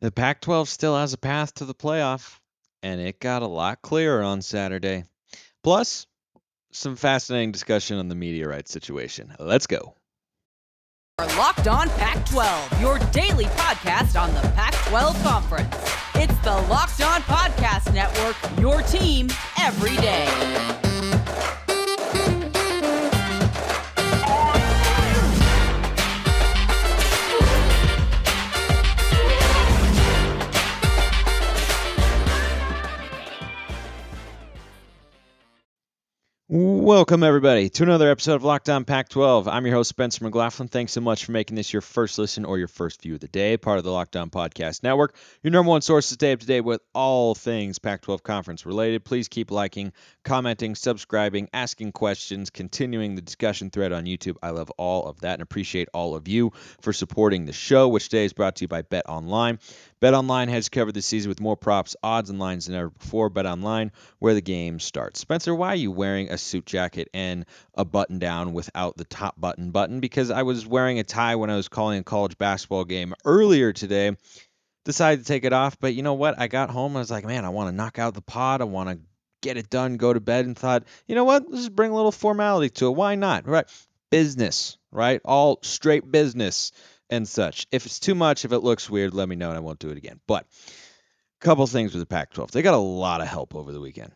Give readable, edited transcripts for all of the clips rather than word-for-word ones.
The Pac-12 still has a path to the playoff, and it got a lot clearer on Saturday. Plus, some fascinating discussion on the media rights situation. Let's go. Locked On Pac-12, your daily podcast on the Pac-12 Conference. It's the Locked On Podcast Network, your team every day. Welcome, everybody, to another episode of Locked On Pac-12. I'm your host, Spencer McLaughlin. Thanks so much for making this your first listen or your first view of the day, part of the Locked On Podcast Network, your number one source to stay up to date with all things Pac-12 Conference related. Please keep liking, commenting, subscribing, asking questions, continuing the discussion thread on YouTube. I love all of that and appreciate all of you for supporting the show, which today is brought to you by Bet Online. Bet Online has covered the season with more props, odds, and lines than ever before. Bet Online, where the game starts. Spencer, why are you wearing a suit jacket and a button down without the top button? Because I was wearing a tie when I was calling a college basketball game earlier today. Decided to take it off, but you know what? I got home, I was like, man, I want to knock out the pod. I want to get it done, go to bed, and thought, you know what? Let's just bring a little formality to it. Why not? Right? Business, right? All straight business and such. If it's too much, if it looks weird, let me know and I won't do it again. But a couple things with the Pac-12. They got a lot of help over the weekend.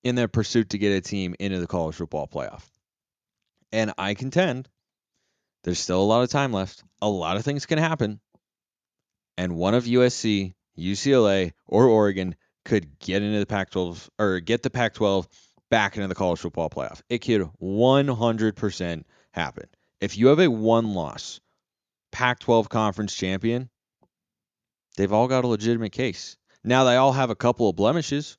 In their pursuit to get a team into the college football playoff. And I contend there's still a lot of time left. A lot of things can happen. And one of USC, UCLA, or Oregon could get into the Pac-12 or get the Pac-12 back into the college football playoff. It could 100% happen. If you have a one-loss Pac-12 conference champion, they've all got a legitimate case. Now, they all have a couple of blemishes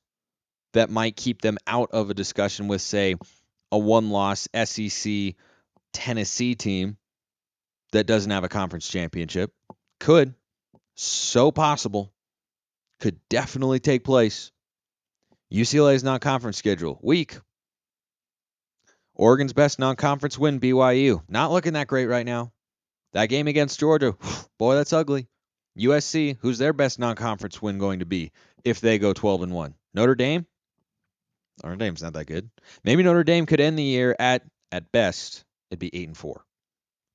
that might keep them out of a discussion with, say, a one-loss SEC Tennessee team that doesn't have a conference championship. Could. So possible. Could definitely take place. UCLA's non-conference schedule, weak. Oregon's best non-conference win, BYU. Not looking that great right now. That game against Georgia, boy, that's ugly. USC, who's their best non-conference win going to be if they go 12-1? Notre Dame? Notre Dame's not that good. Maybe Notre Dame could end the year at best, it'd be 8-4.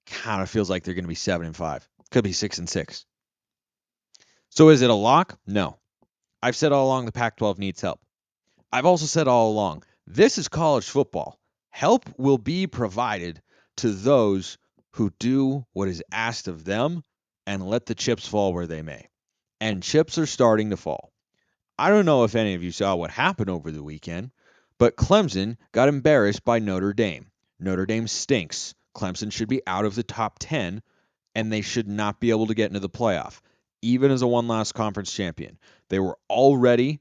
Kind of feels like they're going to be 7-5. Could be 6-6. So is it a lock? No. I've said all along the Pac-12 needs help. I've also said all along, this is college football. Help will be provided to those who do what is asked of them and let the chips fall where they may. And chips are starting to fall. I don't know if any of you saw what happened over the weekend, but Clemson got embarrassed by Notre Dame. Notre Dame stinks. Clemson should be out of the top 10, and they should not be able to get into the playoff, even as a one-loss conference champion. They were already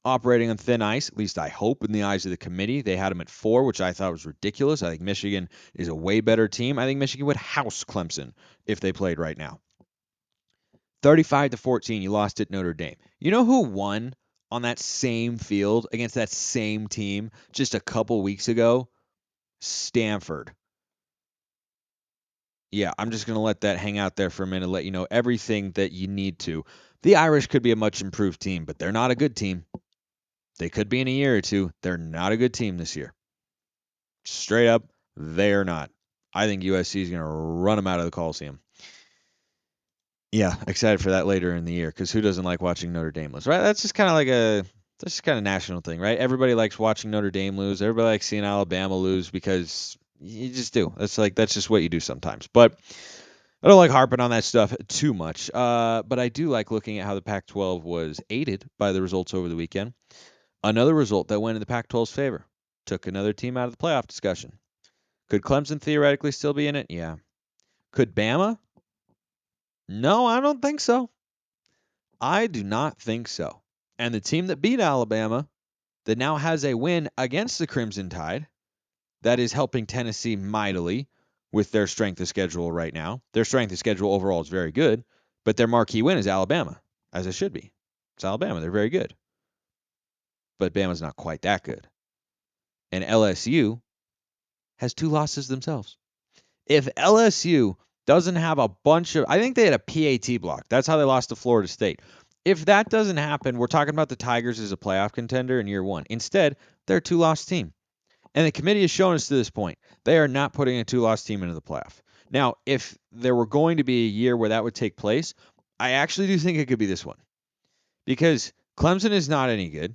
operating on thin ice, at least I hope, in the eyes of the committee. They had them at 4, which I thought was ridiculous. I think Michigan is a way better team. I think Michigan would house Clemson if they played right now. 35-14, you lost at Notre Dame. You know who won on that same field against that same team just a couple weeks ago? Stanford. Yeah, I'm just going to let that hang out there for a minute, let you know everything that you need to. The Irish could be a much improved team, but they're not a good team. They could be in a year or two. They're not a good team this year. Straight up, they're not. I think USC is going to run them out of the Coliseum. Yeah, excited for that later in the year because who doesn't like watching Notre Dame lose, right? That's just kind of like that's just kind of national thing, right? Everybody likes watching Notre Dame lose. Everybody likes seeing Alabama lose because you just do. That's just what you do sometimes. But I don't like harping on that stuff too much. But I do like looking at how the Pac-12 was aided by the results over the weekend. Another result that went in the Pac-12's favor. Took another team out of the playoff discussion. Could Clemson theoretically still be in it? Yeah. Could Bama? No, I don't think so. I do not think so. And the team that beat Alabama, that now has a win against the Crimson Tide, that is helping Tennessee mightily with their strength of schedule right now. Their strength of schedule overall is very good, but their marquee win is Alabama, as it should be. It's Alabama. They're very good. But Bama's not quite that good. And LSU has 2 losses themselves. If LSU doesn't have a bunch of, I think they had a PAT block. That's how they lost to Florida State. If that doesn't happen, we're talking about the Tigers as a playoff contender in year one. Instead, they're a two-loss team. And the committee has shown us to this point, they are not putting a two-loss team into the playoff. Now, if there were going to be a year where that would take place, I actually do think it could be this one. Because Clemson is not any good.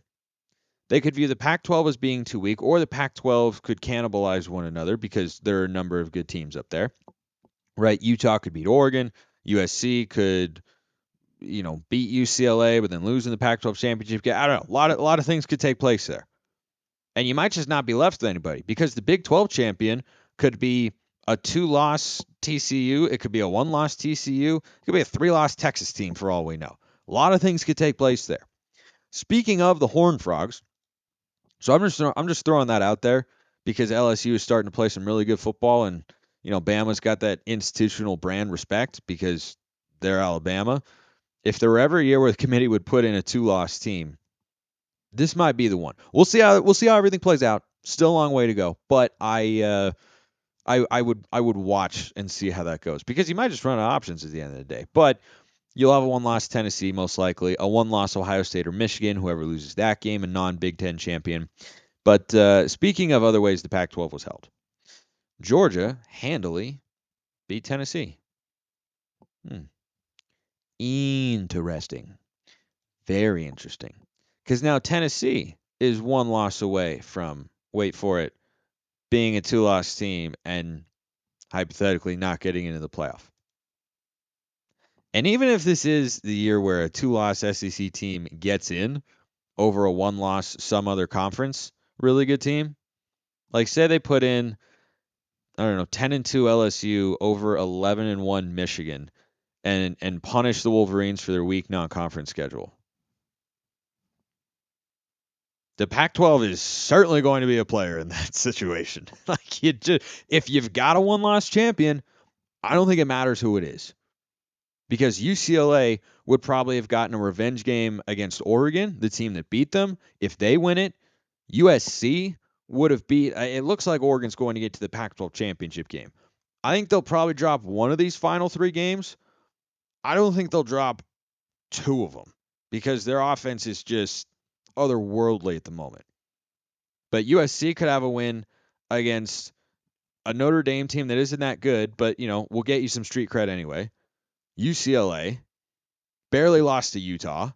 They could view the Pac-12 as being too weak, or the Pac-12 could cannibalize one another because there are a number of good teams up there. Right? Utah could beat Oregon. USC could, beat UCLA, but then lose in the Pac-12 championship game. I don't know. A lot of things could take place there. And you might just not be left with anybody because the Big 12 champion could be a 2-loss TCU. It could be a 1-loss TCU. It could be a 3-loss Texas team for all we know. A lot of things could take place there. Speaking of the Horned Frogs, so I'm just throwing that out there because LSU is starting to play some really good football, and Bama's got that institutional brand respect because they're Alabama. If there were ever a year where the committee would put in a 2-loss team, this might be the one. We'll see how everything plays out. Still a long way to go, but I would watch and see how that goes because you might just run out of options at the end of the day. But you'll have a 1-loss Tennessee most likely, a 1-loss Ohio State or Michigan, whoever loses that game, a non-Big Ten champion. But speaking of other ways the Pac-12 was held, Georgia handily beat Tennessee. Interesting. Very interesting. Because now Tennessee is 1 loss away from, wait for it, being a 2-loss team and hypothetically not getting into the playoff. And even if this is the year where a 2-loss SEC team gets in over a 1-loss some other conference really good team, like say they put in, I don't know, 10-2 LSU over 11-1 Michigan and punish the Wolverines for their weak non-conference schedule. The Pac-12 is certainly going to be a player in that situation. If you've got a 1-loss champion, I don't think it matters who it is. Because UCLA would probably have gotten a revenge game against Oregon, the team that beat them. If they win it, USC would have beat. It looks like Oregon's going to get to the Pac-12 championship game. I think they'll probably drop one of these final 3 games. I don't think they'll drop 2 of them because their offense is just otherworldly at the moment. But USC could have a win against a Notre Dame team that isn't that good, but we'll get you some street cred anyway. UCLA barely lost to Utah,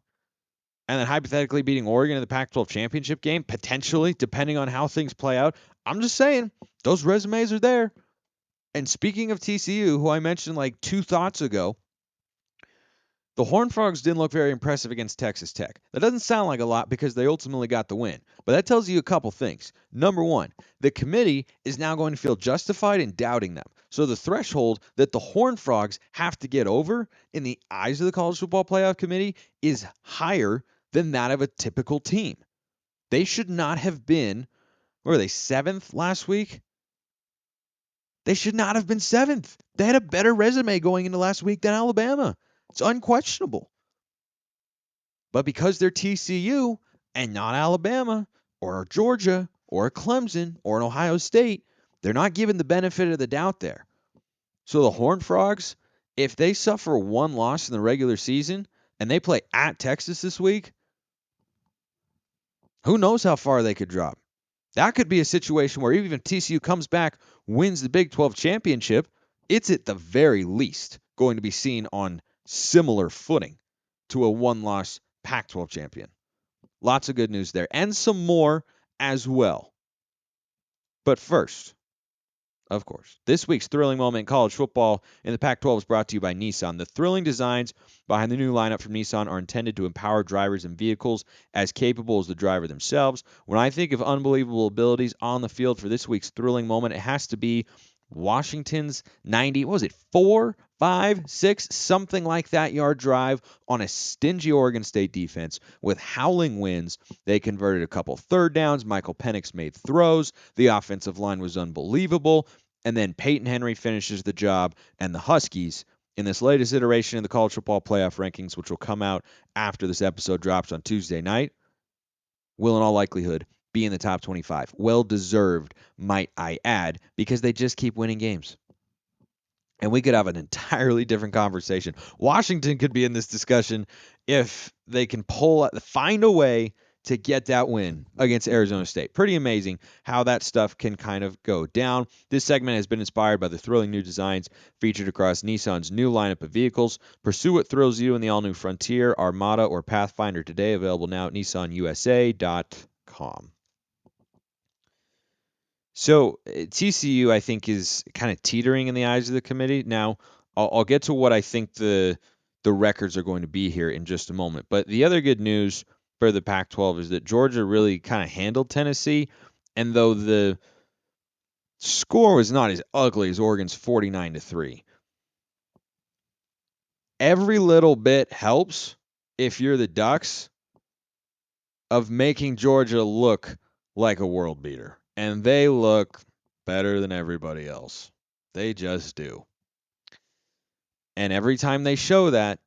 and then hypothetically beating Oregon in the Pac-12 championship game, potentially, depending on how things play out. I'm just saying, those resumes are there. And speaking of TCU, who I mentioned like 2 thoughts ago, the Horned Frogs didn't look very impressive against Texas Tech. That doesn't sound like a lot because they ultimately got the win. But that tells you a couple things. Number one, the committee is now going to feel justified in doubting them. So the threshold that the Horned Frogs have to get over in the eyes of the College Football Playoff Committee is higher than that of a typical team. They should not have been, where were they, 7th last week? They should not have been 7th. They had a better resume going into last week than Alabama. It's unquestionable. But because they're TCU and not Alabama or Georgia or Clemson or an Ohio State, they're not given the benefit of the doubt there. So the Horned Frogs, if they suffer 1 loss in the regular season and they play at Texas this week, who knows how far they could drop. That could be a situation where even if TCU comes back, wins the Big 12 championship, it's at the very least going to be seen on similar footing to a 1-loss Pac-12 champion. Lots of good news there, and some more as well. But first, of course, this week's thrilling moment in college football in the Pac-12 is brought to you by Nissan. The thrilling designs behind the new lineup from Nissan are intended to empower drivers and vehicles as capable as the driver themselves. When I think of unbelievable abilities on the field for this week's thrilling moment, it has to be Washington's 4, 5, 6, something like that yard drive on a stingy Oregon State defense with howling winds. They converted a couple 3rd downs. Michael Penix made throws. The offensive line was unbelievable. And then Peyton Henry finishes the job. And the Huskies, in this latest iteration of the College Football Playoff rankings, which will come out after this episode drops on Tuesday night, will in all likelihood be in the top 25. Well-deserved, might I add, because they just keep winning games. And we could have an entirely different conversation. Washington could be in this discussion if they can find a way to get that win against Arizona State. Pretty amazing how that stuff can kind of go down. This segment has been inspired by the thrilling new designs featured across Nissan's new lineup of vehicles. Pursue what thrills you in the all-new Frontier, Armada, or Pathfinder today. Available now at nissanusa.com. So TCU, I think, is kind of teetering in the eyes of the committee. Now, I'll get to what I think the records are going to be here in just a moment. But the other good news for the Pac-12 is that Georgia really kind of handled Tennessee, and though the score was not as ugly as Oregon's 49-3, every little bit helps if you're the Ducks of making Georgia look like a world beater. And they look better than everybody else. They just do. And every time they show that,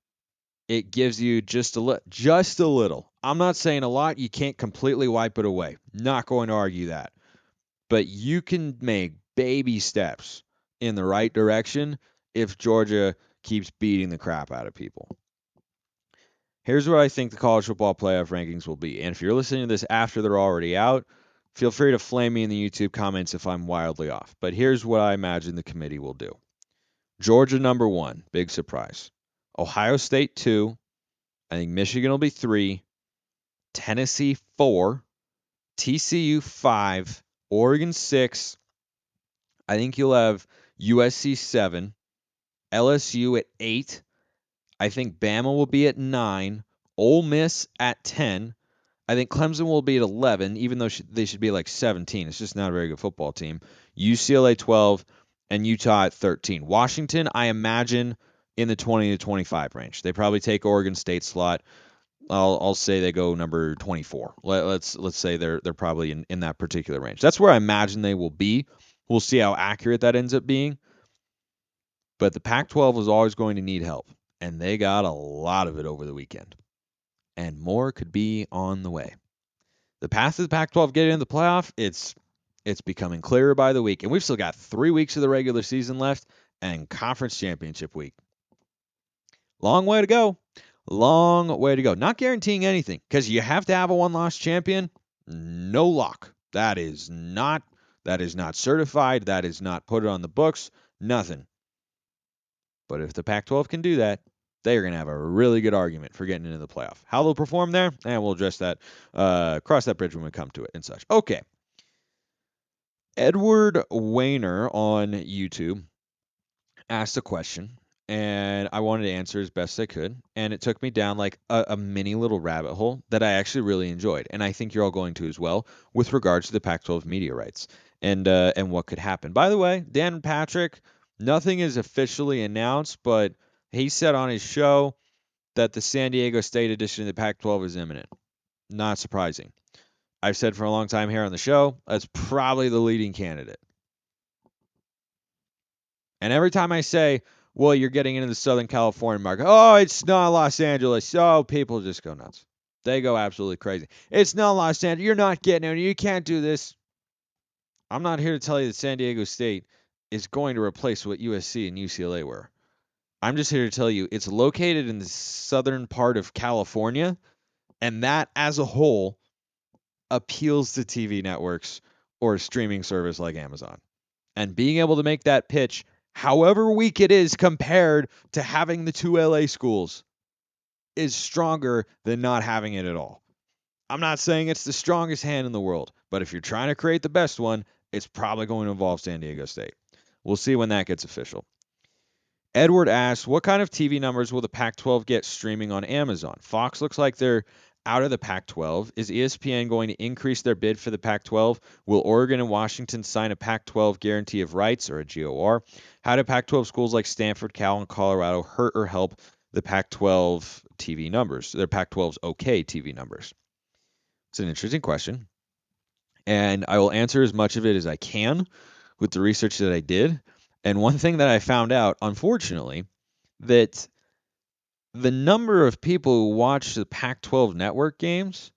it gives you just a little. I'm not saying a lot. You can't completely wipe it away. Not going to argue that. But you can make baby steps in the right direction if Georgia keeps beating the crap out of people. Here's what I think the college football playoff rankings will be. And if you're listening to this after they're already out, feel free to flame me in the YouTube comments if I'm wildly off. But here's what I imagine the committee will do. Georgia number 1, big surprise. Ohio State 2. I think Michigan will be 3. Tennessee 4. TCU 5. Oregon 6. I think you'll have USC 7. LSU at 8. I think Bama will be at 9. Ole Miss at 10. I think Clemson will be at 11, even though they should be like 17. It's just not a very good football team. UCLA 12 and Utah at 13. Washington, I imagine, in the 20 to 25 range. They probably take Oregon State slot. I'll say they go number 24. Let's say they're probably in that particular range. That's where I imagine they will be. We'll see how accurate that ends up being. But the Pac-12 was always going to need help, and they got a lot of it over the weekend. And more could be on the way. The path of the Pac-12 getting into the playoff, it's becoming clearer by the week. And we've still got 3 weeks of the regular season left and conference championship week. Long way to go. Long way to go. Not guaranteeing anything because you have to have a one-loss champion. No lock. That is not certified. That is not put it on the books. Nothing. But if the Pac-12 can do that, they are going to have a really good argument for getting into the playoff. How they'll perform there, and we'll address that, cross that bridge when we come to it and such. Okay. Edward Wayner on YouTube asked a question, and I wanted to answer as best I could, and it took me down like a mini little rabbit hole that I actually really enjoyed, and I think you're all going to as well, with regards to the Pac-12 media rights and what could happen. By the way, Dan Patrick, nothing is officially announced, but he said on his show that the San Diego State edition of the Pac-12 is imminent. Not surprising. I've said for a long time here on the show, that's probably the leading candidate. And every time I say, well, you're getting into the Southern California market, oh, it's not Los Angeles. Oh, people just go nuts. They go absolutely crazy. It's not Los Angeles. You're not getting it. You can't do this. I'm not here to tell you that San Diego State is going to replace what USC and UCLA were. I'm just here to tell you it's located in the southern part of California, and that as a whole appeals to TV networks or a streaming service like Amazon. And being able to make that pitch, however weak it is compared to having the 2 LA schools, is stronger than not having it at all. I'm not saying it's the strongest hand in the world, but if you're trying to create the best one, it's probably going to involve San Diego State. We'll see when that gets official. Edward asks, what kind of TV numbers will the Pac-12 get streaming on Amazon? Fox looks like they're out of the Pac-12. Is ESPN going to increase their bid for the Pac-12? Will Oregon and Washington sign a Pac-12 guarantee of rights or a GOR? How do Pac-12 schools like Stanford, Cal, and Colorado hurt or help the Pac-12 TV numbers? Their Pac-12's okay TV numbers. It's an interesting question, and I will answer as much of it as I can with the research that I did. And one thing that I found out, unfortunately, that the number of people who watch the Pac-12 Network games,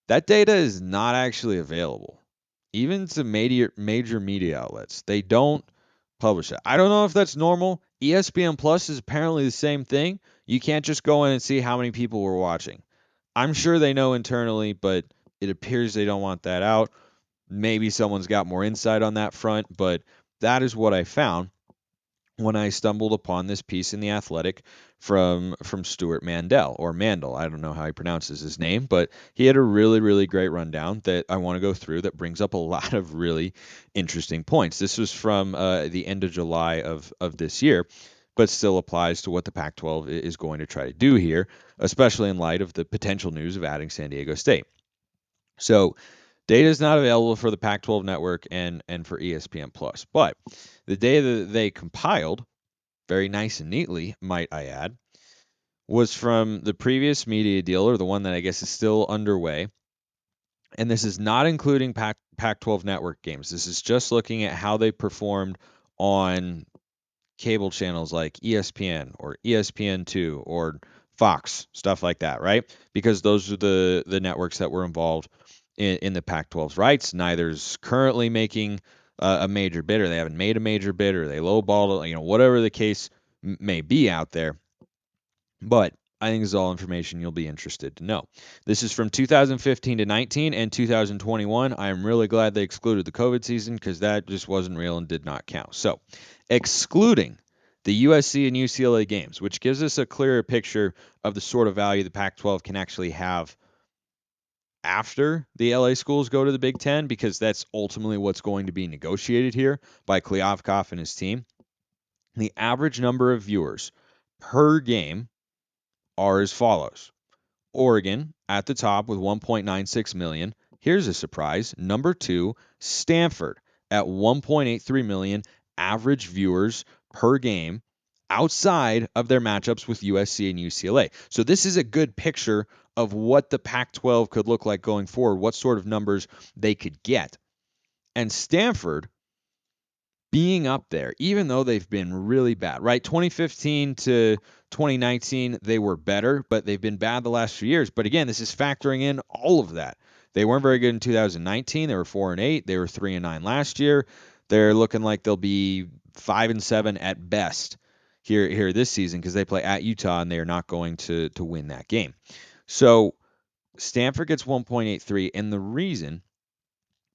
that data is not actually available. Even to major media outlets, they don't publish it. I don't know if that's normal. ESPN Plus is apparently the same thing. You can't just go in and see how many people were watching. I'm sure they know internally, but it appears they don't want that out. Maybe someone's got more insight on that front, but that is what I found when I stumbled upon this piece in The Athletic from Stuart Mandel, or Mandel. I don't know how he pronounces his name, but he had a really, really great rundown that I want to go through that brings up a lot of really interesting points. This was from the end of July of this year, but still applies to what the Pac-12 is going to try to do here, especially in light of the potential news of adding San Diego State. So data is not available for the Pac-12 Network and for ESPN Plus, but the data that they compiled, very nice and neatly, might I add, was from the previous media deal, or the one that I guess is still underway. And this is not including Pac-12 Network games. This is just looking at how they performed on cable channels like ESPN or ESPN2 or Fox, stuff like that, right? Because those are the networks that were involved in the Pac-12's rights. Neither's currently making a major bid, or they haven't made a major bid, or they lowballed it, whatever the case may be out there. But I think this is all information you'll be interested to know. This is from 2015 to 19 and 2021. I am really glad they excluded the COVID season because that just wasn't real and did not count. So, excluding the USC and UCLA games, which gives us a clearer picture of the sort of value the Pac 12 can actually have after the LA schools go to the Big Ten, because that's ultimately what's going to be negotiated here by Kliavkoff and his team. The average number of viewers per game are as follows: Oregon at the top with 1.96 million. Here's a surprise. Number 2, Stanford at 1.83 million average viewers per game outside of their matchups with USC and UCLA. So this is a good picture of what the Pac-12 could look like going forward, what sort of numbers they could get. And Stanford being up there, even though they've been really bad, right? 2015 to 2019, they were better, but they've been bad the last few years. But again, this is factoring in all of that. They weren't very good in 2019. They were 4-8. They were 3-9 last year. They're looking like they'll be 5-7 at best here this season because they play at Utah and they are not going to win that game. So Stanford gets 1.83, and the reason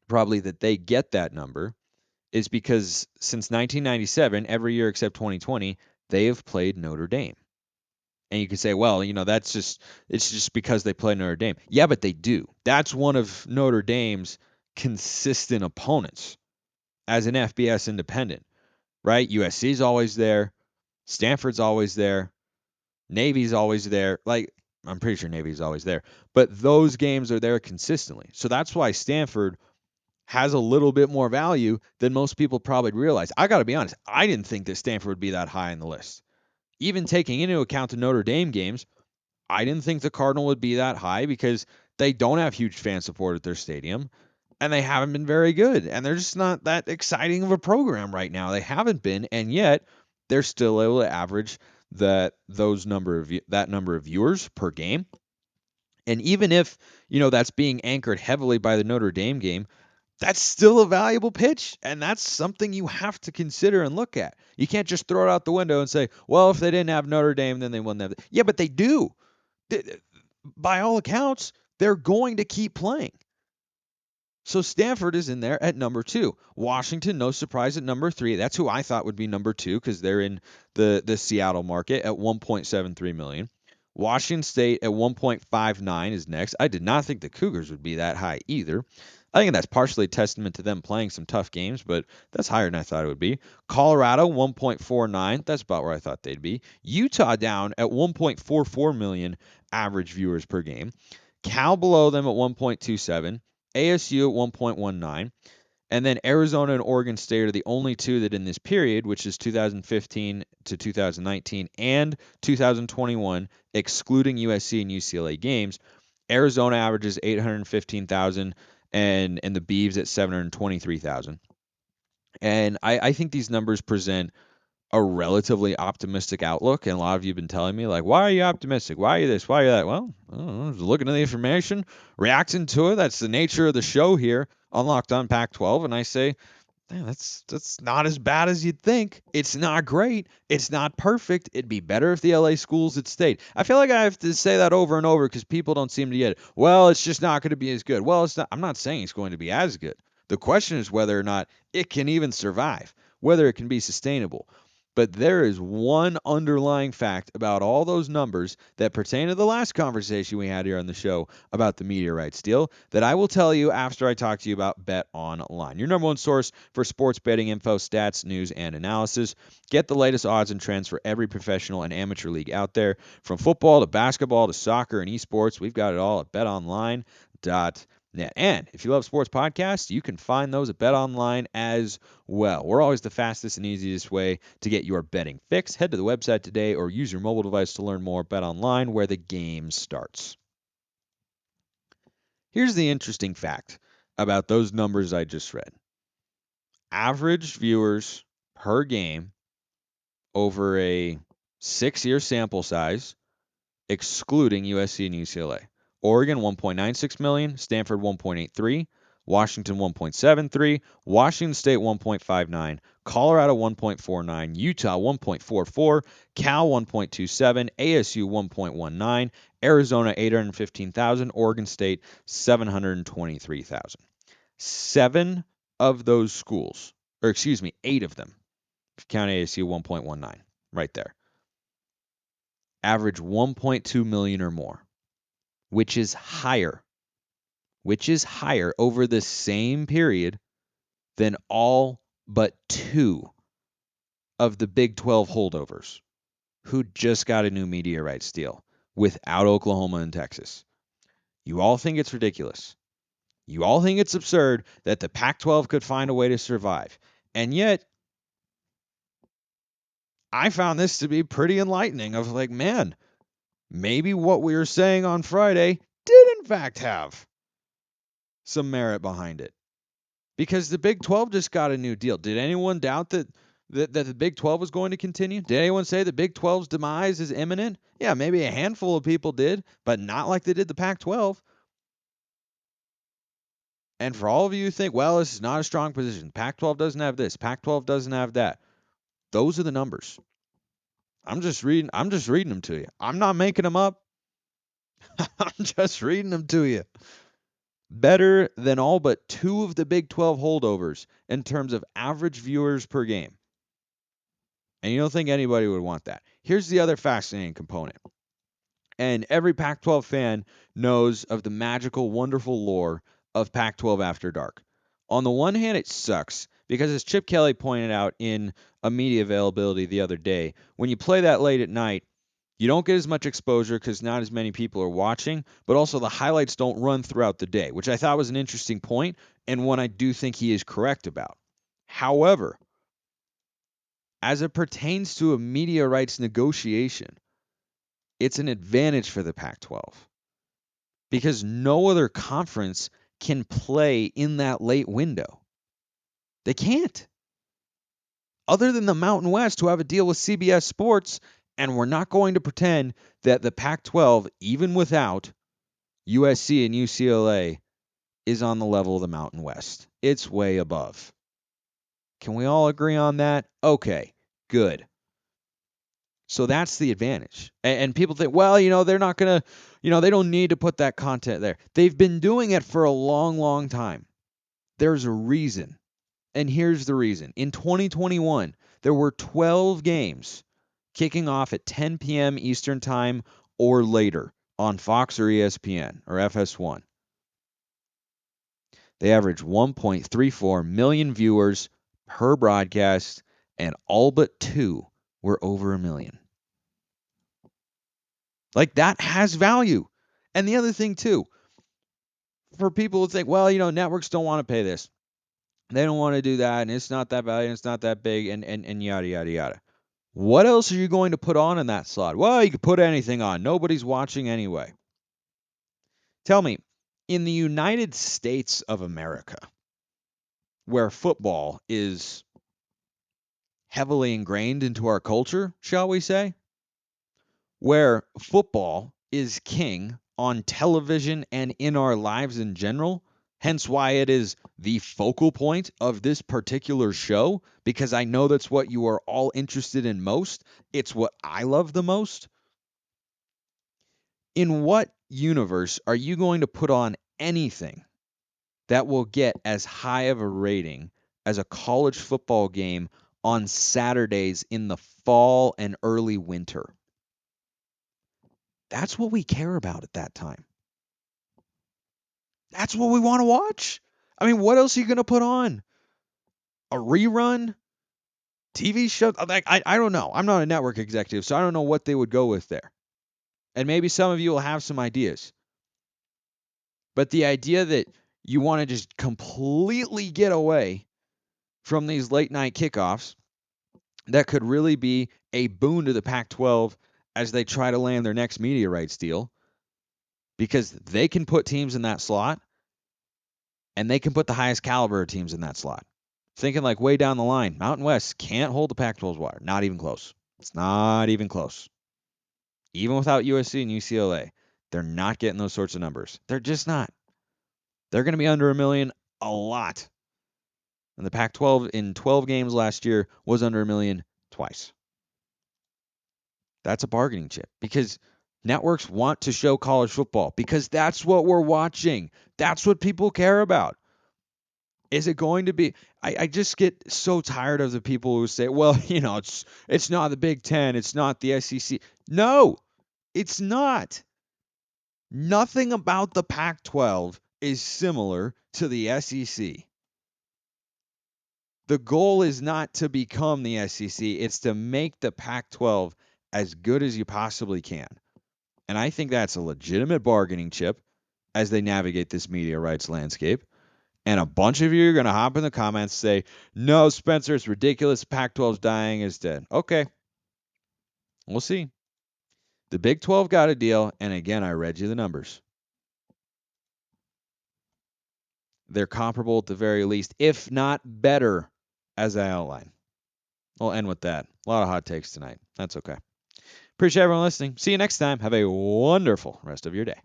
probably that they get that number is because since 1997, every year except 2020, they have played Notre Dame. And you could say, well, it's just because they play Notre Dame. Yeah, but they do. That's one of Notre Dame's consistent opponents as an FBS independent, right? USC's always there. Stanford's always there. Navy's always there. Like, I'm pretty sure Navy's always there. But those games are there consistently. So that's why Stanford has a little bit more value than most people probably realize. I got to be honest, I didn't think that Stanford would be that high on the list. Even taking into account the Notre Dame games, I didn't think the Cardinal would be that high because they don't have huge fan support at their stadium and they haven't been very good. And they're just not that exciting of a program right now. They haven't been, and yet they're still able to average that number of viewers per game. And even if, that's being anchored heavily by the Notre Dame game, that's still a valuable pitch, and that's something you have to consider and look at. You can't just throw it out the window and say, well, if they didn't have Notre Dame, then they wouldn't have. Yeah, but they do. By all accounts, they're going to keep playing. So Stanford is in there at number 2. Washington, no surprise, at number 3. That's who I thought would be number 2 because they're in the Seattle market at 1.73 million. Washington State at 1.59 is next. I did not think the Cougars would be that high either. I think that's partially a testament to them playing some tough games, but that's higher than I thought it would be. Colorado, 1.49. That's about where I thought they'd be. Utah down at 1.44 million average viewers per game. Cal below them at 1.27. ASU at 1.19. And then Arizona and Oregon State are the only two that in this period, which is 2015 to 2019 and 2021, excluding USC and UCLA games, Arizona averages 815,000 and the Beavs at 723,000. And I think these numbers present a relatively optimistic outlook. And a lot of you have been telling me, like, why are you optimistic? Why are you this? Why are you that? Well, I don't know, just looking at the information, reacting to it. That's the nature of the show here on Locked On Pac-12. And I say, Man, that's not as bad as you'd think. It's not great. It's not perfect. It'd be better if the LA schools had stayed. I feel like I have to say that over and over because people don't seem to get it. Well, it's just not going to be as good. Well, it's not. I'm not saying it's going to be as good. The question is whether or not it can even survive, whether it can be sustainable. But there is one underlying fact about all those numbers that pertain to the last conversation we had here on the show about the media rights deal that I will tell you after I talk to you about Bet Online, your number one source for sports betting info, stats, news, and analysis. Get the latest odds and trends for every professional and amateur league out there, from football to basketball to soccer and esports. We've got it all at betonline.net. And if you love sports podcasts, you can find those at BetOnline as well. We're always the fastest and easiest way to get your betting fix. Head to the website today or use your mobile device to learn more. BetOnline, where the game starts. Here's the interesting fact about those numbers I just read. Average viewers per game over a 6-year sample size, excluding USC and UCLA. Oregon 1.96 million, Stanford 1.83, Washington 1.73, Washington State 1.59, Colorado 1.49, Utah 1.44, Cal 1.27, ASU 1.19, Arizona 815,000, Oregon State 723,000. 7 of those schools, or excuse me, 8 of them, if you count ASU 1.19, right there, average 1.2 million or more, which is higher over the same period than all but 2 of the Big 12 holdovers who just got a new media rights deal without Oklahoma and Texas. You all think it's ridiculous. You all think it's absurd that the Pac-12 could find a way to survive. And yet, I found this to be pretty enlightening of like, man, maybe what we were saying on Friday did in fact have some merit behind it. Because the Big 12 just got a new deal. Did anyone doubt that the Big 12 was going to continue? Did anyone say the Big 12's demise is imminent? Yeah, maybe a handful of people did, but not like they did the Pac-12. And for all of you who think, well, this is not a strong position. Pac-12 doesn't have this. Pac-12 doesn't have that. Those are the numbers. I'm just reading them to you. I'm not making them up. I'm just reading them to you. Better than all but 2 of the Big 12 holdovers in terms of average viewers per game. And you don't think anybody would want that. Here's the other fascinating component. And every Pac-12 fan knows of the magical, wonderful lore of Pac-12 After Dark. On the one hand, it sucks because, as Chip Kelly pointed out in a media availability the other day, when you play that late at night, you don't get as much exposure because not as many people are watching, but also the highlights don't run throughout the day, which I thought was an interesting point and one I do think he is correct about. However, as it pertains to a media rights negotiation, it's an advantage for the Pac-12 because no other conference can play in that late window. They can't. Other than the Mountain West, who have a deal with CBS Sports, and we're not going to pretend that the Pac-12, even without USC and UCLA, is on the level of the Mountain West. It's way above. Can we all agree on that? Okay, good. So that's the advantage. And people think, well, they're not going to, they don't need to put that content there. They've been doing it for a long, long time. There's a reason. And here's the reason. In 2021, there were 12 games kicking off at 10 p.m. Eastern Time or later on Fox or ESPN or FS1. They averaged 1.34 million viewers per broadcast, and all but 2 were over a million. Like, that has value. And the other thing, too, for people who think, well, networks don't want to pay this. They don't want to do that, and it's not that valuable, and it's not that big, and yada, yada, yada. What else are you going to put on in that slot? Well, you could put anything on. Nobody's watching anyway. Tell me, in the United States of America, where football is heavily ingrained into our culture, shall we say, where football is king on television and in our lives in general, Hence why it is the focal point of this particular show, because I know that's what you are all interested in most. It's what I love the most. In what universe are you going to put on anything that will get as high of a rating as a college football game on Saturdays in the fall and early winter? That's what we care about at that time. That's what we want to watch. I mean, what else are you going to put on? A rerun? TV show? Like, I don't know. I'm not a network executive, so I don't know what they would go with there. And maybe some of you will have some ideas. But the idea that you want to just completely get away from these late night kickoffs that could really be a boon to the Pac-12 as they try to land their next media rights deal, because they can put teams in that slot and they can put the highest caliber of teams in that slot. Thinking like way down the line, Mountain West can't hold the Pac-12's water. Not even close. It's not even close. Even without USC and UCLA, they're not getting those sorts of numbers. They're just not. They're going to be under a million a lot. And the Pac-12 in 12 games last year was under a million twice. That's a bargaining chip because networks want to show college football because that's what we're watching. That's what people care about. Is it going to be? I just get so tired of the people who say, well, it's not the Big Ten. It's not the SEC. No, it's not. Nothing about the Pac-12 is similar to the SEC. The goal is not to become the SEC. It's to make the Pac-12 as good as you possibly can. And I think that's a legitimate bargaining chip as they navigate this media rights landscape. And a bunch of you are going to hop in the comments and say, no, Spencer, it's ridiculous. Pac-12's dying, is dead. Okay. We'll see. The Big 12 got a deal. And again, I read you the numbers. They're comparable at the very least, if not better, as I outlined. We'll end with that. A lot of hot takes tonight. That's okay. Appreciate everyone listening. See you next time. Have a wonderful rest of your day.